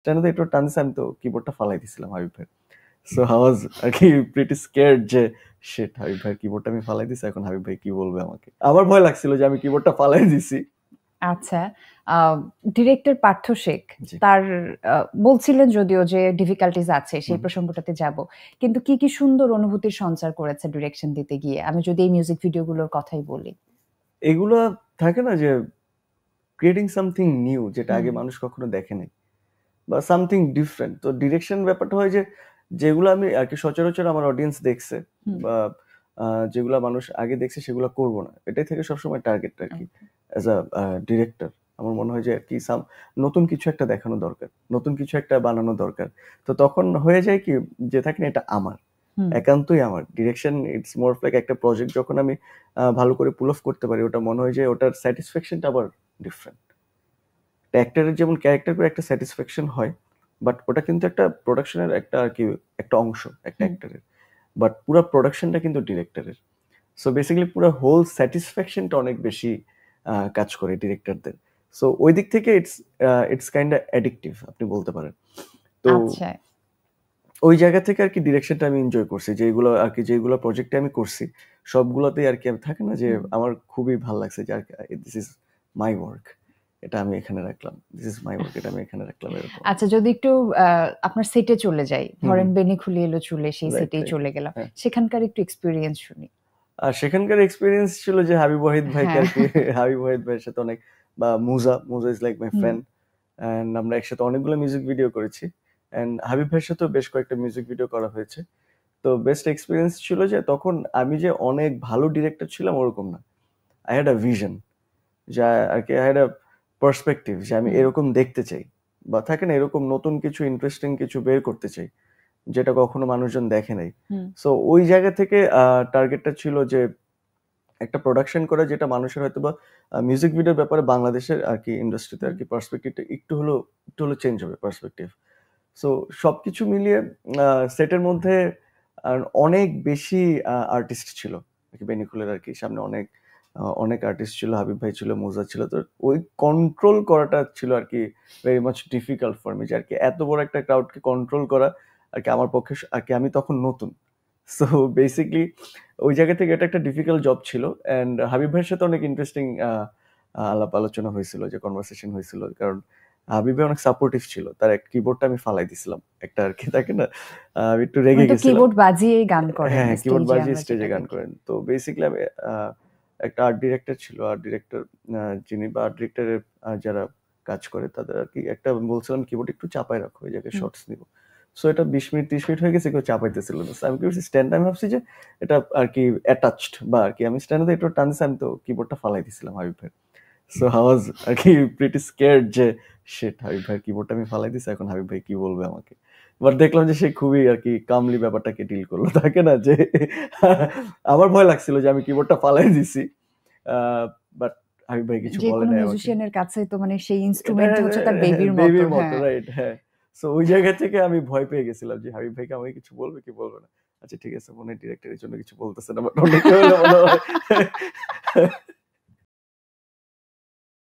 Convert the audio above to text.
স্ট্যান্ডে একটু টান দিছে, আমি তো কিবোর্ডটা ফালাই দিছিলাম হাবিব ভাই। সো আই ওয়াজ আর কি প্রিটি স্কেয়ার্ড যে শিট, হাবিব ভাই কিবোর্ডটা আমি ফালাই দিছি, এখন হাবিব ভাই কি বলবে আমাকে। আমার ভয় লাগছিল যে আমি কিবোর্ডটা ফালাই দিছি। আচ্ছা, ডিরেক্টর পার্থ শেখ জি। তার বলছিলেন যদিও যে ডিফিকাল্টিজ আছে, সেই হুম। প্রসঙ্গটাতে যাব, কিন্তু কি কি সুন্দর অনুভূতির সঞ্চার করেছে ডিরেকশন দিতে গিয়ে, আমি যদি এই মিউজিক ভিডিওগুলোর কথাই বলি। এগুলো থাকে না যে ক্রিয়েটিং সামথিং নিউ, যেটা আগে হুম, মানুষ কখনো দেখে নাই, বা সামথিং ডিফারেন্ট। তো ডিরেকশন ব্যাপারটা হয় যে যেগুলো আমি আর কি সচরাচর আমার অডিয়েন্স দেখছে, হুম, বা যেগুলো মানুষ আগে দেখছে সেগুলো করব না, এটাই থেকে সবসময় টার্গেট আর কি। ওকে, অ্যাজ আ ডিরেক্টর আমার মনে হয় যে আর কি নতুন কিছু একটা দেখানো দরকার, নতুন কিছু একটা বানানো দরকার। তো তখন হয়ে যায় কি যে থাকে না, এটা আমার হুম, একান্তই আমার ডিরেকশন। ইটস মোর লাইক একটা প্রজেক্ট যখন আমি ভালো করে পুল অফ করতে পারি, ওটা মনে হয় যে ওটার স্যাটিসফ্যাকশনটা আবার ডিফারেন্ট। অ্যাক্টরের যেমন ক্যারেক্টার করে একটা স্যাটিসফ্যাকশন হয়, বাট ওটা কিন্তু একটা প্রোডাকশনের একটা আর কি একটা অংশ একটা হুম। অ্যাক্টরের, বাট পুরো প্রোডাকশনটা কিন্তু ডিরেক্টরের। সো বেসিক্যালি পুরো হোল স্যাটিসফ্যাকশনটা অনেক বেশি কাজ করে ডিরেক্টরদের। সো ওই দিক থেকে ইটস কাইন্ড অ্যাডিকটিভ আপনি বলতে পারেন। তো আচ্ছা, ওই জায়গা থেকে আর কি ডিরেকশনটা আমি এনজয় করছি, যেগুলো আর কি যেগুলো প্রজেক্টে আমি করছি সবগুলোতেই আর কি থাকে না যে হুম। আমার খুবই ভালো লাগছে যে আর দিস ইজ মাই ওয়ার্ক, এটা আমি এখানে রাখলাম, দিস ইজ মাই ওয়ার্ক, এটা আমি এখানে রাখলাম, এরকম। আচ্ছা, যদি একটু আপনার সেটে চলে যাই, হুম, ধরেন হুম। বেনি খুলে এলো চুলে, সেই রাইট, সেটেই রাইট। চলে গেলাম, হ্যাঁ। সেখানকার একটু এক্সপিরিয়েন্স শুনি। আর সেখানকার এক্সপেরিয়েন্স ছিল যে হাবিব ওয়াহিদ ভাইকে হ্যাঁ। আর কি হাবিব ওয়াহিদ ভাইয়ের সাথে অনেক, বা মুজা is like my hmm, friend, and আমরা একসাথে অনেকগুলো মিউজিক ভিডিও করেছি, অ্যান্ড হাবিব ভাইয়ের সাথেও বেশ কয়েকটা মিউজিক ভিডিও করা হয়েছে। তো বেস্ট এক্সপিরিয়েন্স ছিল যে তখন আমি যে অনেক ভালো ডিরেক্টর ছিলাম ওরকম না। আই হ্যাড আ ভিশন, যা আর কি আই হ্যাড আ পার্সপেক্টিভ যে আমি হুম, এরকম দেখতে চাই, বা থাকে না এরকম নতুন কিছু ইন্টারেস্টিং কিছু বের করতে চাই, যেটা কখনো মানুষজন দেখে নাই। হুম, সো ওই জায়গা থেকে টার্গেটটা ছিল যে একটা প্রোডাকশন করা, যেটা মানুষের হয়তোবা মিউজিক ভিডিওর ব্যাপারে বাংলাদেশের আর কি ইন্ডাস্ট্রিতে আর হুম, কি পার্সপেক্টিভটা একটু হলেও চেঞ্জ হবে পার্সপেক্টিভ। সো সবকিছু মিলিয়ে সেটের মধ্যে অনেক বেশি আর্টিস্ট ছিল আর কি, বেনিকুলের আর কি সামনে অনেক আর্টিস্ট ছিল, হাবিব ভাই ছিল, মুজা ছিল। তো ওই কন্ট্রোল করাটা ছিল আর কি very much difficult for me, যে আর কি এত বড় একটা ক্রাউডকে কন্ট্রোল করা আর কি আমার পক্ষে আর কি, আমি তখন নতুন। সো বেসিকলি ওই জায়গা থেকে এটা একটা ডিফিকাল্ট জব ছিল, অ্যান্ড হাবিব ভাইয়ের সাথে অনেক ইন্টারেস্টিং আলাপ আলোচনা হয়েছিল, যে কনভারসেশন হয়েছিল, কারণ হাবিব ভাই অনেক সাপোর্টিভ ছিল। তার এক কিবোর্ডটা আমি ফালাই দিছিলাম, একটা আর কি থাকে না, আমি একটু রেগে উনি তো গেছিলাম। কিবোর্ড বাজিয়েই গান করেন হ্যাঁ, হ্যাঁ, কিবোর্ড স্টেজে, বাজিয়ে আমরা স্টেজে যেটা গান দেখি। করেন। তো বেসিক্যালি আমি একটা আর্ট ডিরেক্টর ছিল। আর্ট ডিরেক্টর যিনি, বা আর্ট ডিরেক্টরের যারা কাজ করে তাদের আর কি একটা বলছিলাম কিবোর্ড একটু চাপায় রাখো, এই জায়গায় হুম, শর্টস নিব। সো এটা ২০ মিনিট ৩০ মিনিট হয়ে গেছে, কেউ চাপাইতেছিল না। So আমি কি করছি, স্ট্যান্ড, আমি ভাবছি যে এটা আর কি অ্যাটাচড, বা আর কি আমি স্ট্যান্ডে একটু টান দিছি, আমি তো কিবোর্ডটা ফালাই দিছিলাম হাবিব ভাই। সো আই ওয়াজ আর কি প্রিটি স্কেয়ার্ড যে শিট, হাবিব ভাই কিবোর্ডটা আমি ফালাই দিছি, এখন হাবিব ভাই কি বলবে আমাকে। বাট দেখলাম যে সে খুবই আর কি কামলি ব্যাপারটাকে ডিল করলো। থাকে না যে আমার ভয় লাগছিল যে আমি কিবোর্ডটা ফালাই দিছি। বাট হাবিব ভাই কিছু যে বলে কোনো নাই আমাকে। মিউজিশিয়ানের কাছে তো মানে সেই এটা ইনস্ট্রুমেন্ট হচ্ছে তার বেবির মতো, বেবির মতো, হ্যাঁ। রাইট, হ্যাঁ। সো ওই জায়গা থেকে আমি ভয় পেয়ে গেছিলাম যে হাবিব ভাইকে আমাকে কিছু বলবে কি বলবে না। আচ্ছা ঠিক আছে, মনে হয় ডিরেক্টরের জন্য কিছু বলতেছে না, বাট অনেকে হলে মনে হয়